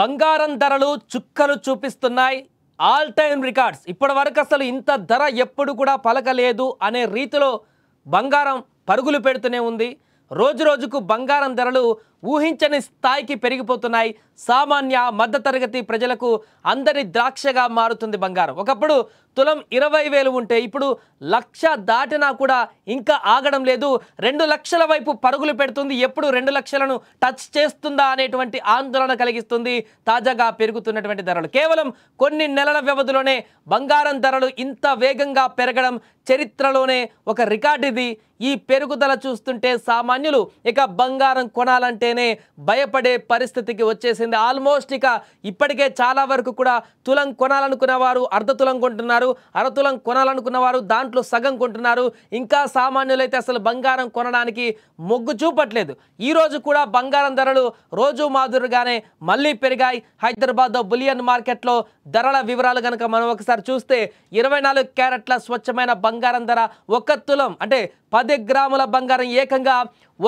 బంగారం ధరలు చుక్కలు చూపిస్తున్నాయి. All time records. ఇప్పటివరకు అసలు ఇంత ధర ఎప్పుడు కూడా పలకలేదు అనే రీతిలో బంగారం పరుగులు పెడుతూనే ఉంది. రోజు రోజుకు బంగారం ధరలు ఊహించని స్థాయికి పెరిగిపోతున్నాయి. సామాన్య మధ్యతరగతి ప్రజలకు అందరి ద్రాక్షగా మారుతుంది బంగారం. ఒకప్పుడు తులం 20,000 ఉంటే ఇప్పుడు 1,00,000 దాటినా కూడా ఇంకా ఆగడం లేదు. 2 లక్షల వైపు పరుగులు పెడుతుంది. ఎప్పుడు 2 లక్షలను టచ్ చేస్తుందా అనేటువంటి ఆందోళన కలిగిస్తుంది తాజాగా పెరుగుతున్నటువంటి ధరలు. కేవలం కొన్ని నెలల వ్యవధిలోనే బంగారం ధరలు ఇంత వేగంగా పెరగడం చరిత్రలోనే ఒక రికార్డు ఇది. ఈ పెరుగుదల చూస్తుంటే సామాన్యులు ఇక బంగారం కొనాలంటేనే భయపడే పరిస్థితికి వచ్చేసింది. ఆల్మోస్ట్ ఇక ఇప్పటికే చాలా వరకు కూడా తులం కొనాలనుకున్న వారు అర్ధ తులం కొంటున్నారు, అరతులం కొనాలనుకున్న వారు దాంట్లో సగం కొంటున్నారు. ఇంకా సామాన్యులైతే అసలు బంగారం కొనడానికి మొగ్గు చూపట్లేదు. ఈ రోజు కూడా బంగారం ధరలు రోజు మాదిరిగానే మళ్ళీ పెరిగాయి. హైదరాబాద్ బులియన్ మార్కెట్లో ధరల వివరాలు కనుక మనం ఒకసారి చూస్తే 24 క్యారెట్ల స్వచ్ఛమైన బంగారం ధర 1 తులం అంటే 10 గ్రాముల బంగారం ఏకంగా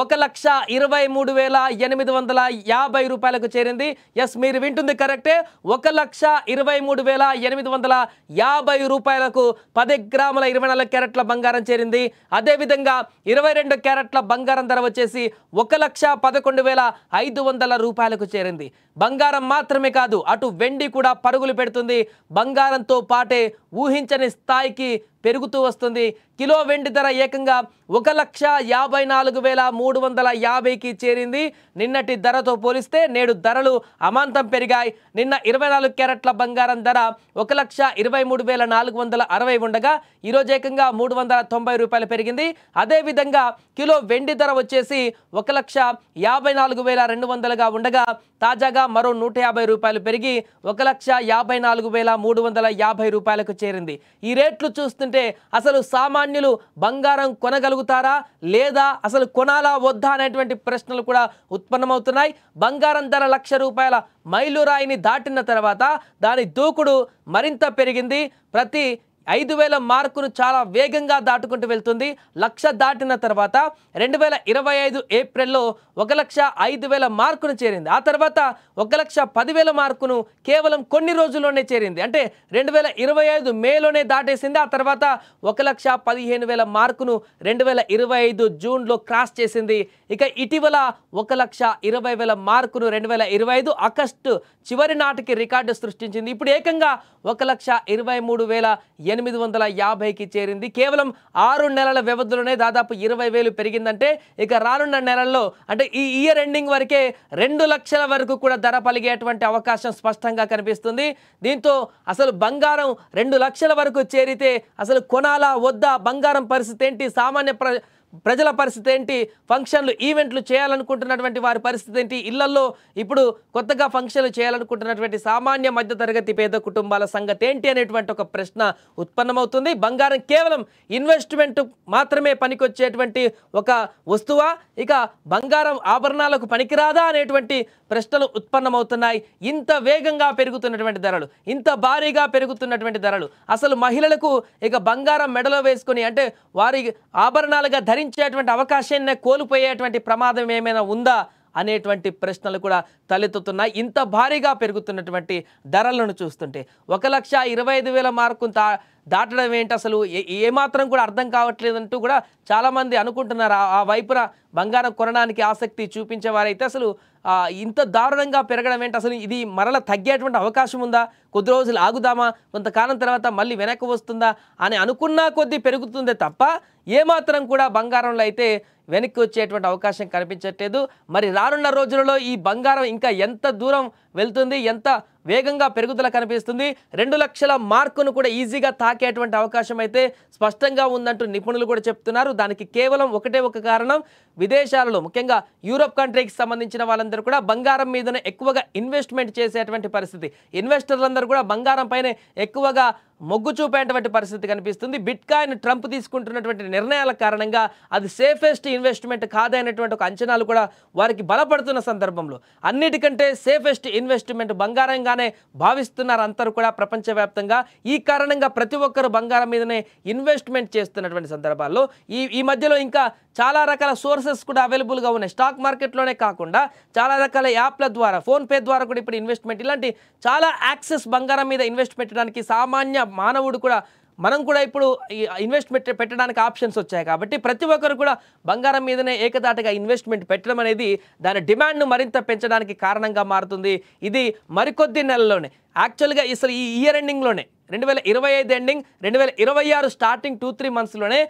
1,23,850 రూపాయలకు చేరింది. ఎస్, మీరు వింటుంది కరెక్టే. 1,23,850 రూపాయలకు 10 గ్రాముల 24 క్యారెట్ల బంగారం చేరింది. అదేవిధంగా 22 క్యారెట్ల బంగారం ధర వచ్చేసి 1,11,500 రూపాయలకు చేరింది. బంగారం మాత్రమే కాదు, అటు వెండి కూడా పరుగులు పెడుతుంది. బంగారంతో పాటే ఊహించని స్థాయికి పెరుగుతూ వస్తుంది. కిలో వెండి ధర ఏకంగా 1,54,350కి చేరింది. నిన్నటి ధరతో పోలిస్తే నేడు ధరలు అమాంతం పెరిగాయి. నిన్న 24 క్యారెట్ల బంగారం ధర 1,23,460 ఉండగా ఈరోజు ఏకంగా 390 రూపాయలు పెరిగింది. అదేవిధంగా కిలో వెండి ధర వచ్చేసి 1,54,200గా ఉండగా తాజాగా మరో 150 రూపాయలు పెరిగి 1,54,350 రూపాయలకు చేరింది. ఈ రేట్లు చూస్తుంటే అసలు సామాన్యులు బంగారం కొనగలుగుతారా లేదా అసలు కొనాలా వద్దా అనేటువంటి ప్రశ్నలు కూడా ఉత్పన్నమవుతున్నాయి. బంగారం ధర 1,00,000 రూపాయల మైలురాయిని దాటిన తర్వాత దాని దూకుడు మరింత పెరిగింది. ప్రతి 5,000 మార్కును చాలా వేగంగా దాటుకుంటూ వెళ్తుంది. 1,00,000 దాటిన తర్వాత 2025 ఏప్రిల్లో 1,05,000 మార్కును చేరింది. ఆ తర్వాత 1,10,000 మార్కును కేవలం కొన్ని రోజుల్లోనే చేరింది. అంటే 2025 మేలోనే దాటేసింది. ఆ తర్వాత 1,15,000 మార్కును 2025 జూన్లో క్రాస్ చేసింది. ఇక ఇటీవల 1,20,000 మార్కును 2025 ఆగస్టు చివరి నాటికి రికార్డు సృష్టించింది. ఇప్పుడు ఏకంగా 1,23,850కి చేరింది. కేవలం 6 నెలల వ్యవధిలోనే దాదాపు 20,000 పెరిగిందంటే ఇక రానున్న నెలల్లో అంటే ఈ ఇయర్ ఎండింగ్ వరకే 2 లక్షల వరకు కూడా ధర పలిగేటువంటి అవకాశం స్పష్టంగా కనిపిస్తుంది. దీంతో అసలు బంగారం 2 లక్షల వరకు చేరితే అసలు కొనాలా వద్దా, బంగారం పరిస్థితి ఏంటి, సామాన్య ప్రజల పరిస్థితి ఏంటి, ఫంక్షన్లు ఈవెంట్లు చేయాలనుకుంటున్నటువంటి వారి పరిస్థితి ఏంటి, ఇళ్లలో ఇప్పుడు కొత్తగా ఫంక్షన్లు చేయాలనుకుంటున్నటువంటి సామాన్య మధ్యతరగతి పేద కుటుంబాల సంగతి ఏంటి అనేటువంటి ఒక ప్రశ్న ఉత్పన్నమవుతుంది. బంగారం కేవలం ఇన్వెస్ట్మెంట్ మాత్రమే పనికొచ్చేటువంటి ఒక వస్తువా, ఇక బంగారం ఆభరణాలకు పనికిరాదా అనేటువంటి ప్రశ్నలు ఉత్పన్నమవుతున్నాయి. ఇంత వేగంగా పెరుగుతున్నటువంటి ధరలు, ఇంత భారీగా పెరుగుతున్నటువంటి ధరలు అసలు మహిళలకు ఇక బంగారం మెడలో వేసుకొని అంటే వారి ఆభరణాలుగా ధరించేటువంటి అవకాశాన్ని కోల్పోయేటువంటి ప్రమాదం ఏమైనా ఉందా అనేటువంటి ప్రశ్నలు కూడా తలెత్తుతున్నాయి. ఇంత భారీగా పెరుగుతున్నటువంటి ధరలను చూస్తుంటే 1,25,000 మార్కును దాటడం ఏంటి, అసలు ఏమాత్రం కూడా అర్థం కావట్లేదంటూ కూడా చాలామంది అనుకుంటున్నారు. ఆ వైపున బంగారం కొనడానికి ఆసక్తి చూపించేవారైతే అసలు ఇంత దారుణంగా పెరగడం ఏంటి, అసలు ఇది మరల తగ్గేటువంటి అవకాశం ఉందా, కొద్ది రోజులు ఆగుదామా, కొంతకాలం తర్వాత మళ్ళీ వెనక్కి వస్తుందా అని అనుకున్నా కొద్దీ పెరుగుతుందే తప్ప ఏమాత్రం కూడా బంగారంలో అయితే వెనక్కి వచ్చేటువంటి అవకాశం కనిపించట్లేదు. మరి రానున్న రోజులలో ఈ బంగారం ఇంకా ఎంత దూరం వెళ్తుంది, ఎంత వేగంగా పెరుగుదల కనిపిస్తుంది, 2 లక్షల మార్కును కూడా ఈజీగా తాకేటువంటి అవకాశం అయితే స్పష్టంగా ఉందంటూ నిపుణులు కూడా చెప్తున్నారు. దానికి కేవలం ఒకటే ఒక కారణం, విదేశాలలో ముఖ్యంగా యూరోప్ కంట్రీకి సంబంధించిన వాళ్ళందరూ కూడా బంగారం మీదనే ఎక్కువగా ఇన్వెస్ట్మెంట్ చేసేటువంటి పరిస్థితి. ఇన్వెస్టర్లందరూ కూడా బంగారం పైనే ఎక్కువగా మొగ్గు చూపేటువంటి పరిస్థితి కనిపిస్తుంది. బిట్కాయిన్ ట్రంప్ తీసుకుంటున్నటువంటి నిర్ణయాల కారణంగా అది సేఫెస్ట్ ఇన్వెస్ట్మెంట్ కాదనేటువంటి ఒక అంచనాలు కూడా వారికి బలపడుతున్న సందర్భంలో అన్నిటికంటే సేఫెస్ట్ ఇన్వెస్ట్మెంట్ బంగారంగానే భావిస్తున్నారు అందరూ కూడా ప్రపంచవ్యాప్తంగా. ఈ కారణంగా ప్రతి ఒక్కరు బంగారం మీదనే ఇన్వెస్ట్మెంట్ చేస్తున్నటువంటి సందర్భాల్లో ఈ మధ్యలో ఇంకా చాలా రకాల సోర్సెస్ కూడా అవైలబుల్గా ఉన్నాయి. స్టాక్ మార్కెట్లోనే కాకుండా చాలా రకాల యాప్ల ద్వారా, ఫోన్పే ద్వారా కూడా ఇప్పుడు ఇన్వెస్ట్మెంట్, ఇలాంటి చాలా యాక్సెస్ బంగారం మీద ఇన్వెస్ట్ పెట్టడానికి సామాన్య మానవుడు కూడా, మనం కూడా ఇప్పుడు ఈ ఇన్వెస్ట్మెంట్ పెట్టడానికి ఆప్షన్స్ వచ్చాయి. కాబట్టి ప్రతి ఒక్కరు కూడా బంగారం మీదనే ఏకదాటిగా ఇన్వెస్ట్మెంట్ పెట్టడం అనేది దాని డిమాండ్ను మరింత పెంచడానికి కారణంగా మారుతుంది. ఇది మరికొద్ది నెలల్లోనే, యాక్చువల్గా అసలు ఈ ఇయర్ ఎండింగ్లోనే 2025 ఎండింగ్, 2026 స్టార్టింగ్ 2-3 మంత్స్లోనే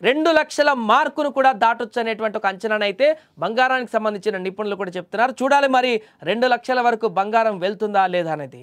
2 లక్షల మార్కును కూడా దాటొచ్చు అనేటువంటి ఒక అంచనానైతే బంగారానికి సంబంధించిన నిపుణులు కూడా చెప్తున్నారు. చూడాలి మరి 2 లక్షల వరకు బంగారం వెళ్తుందా లేదా అనేది.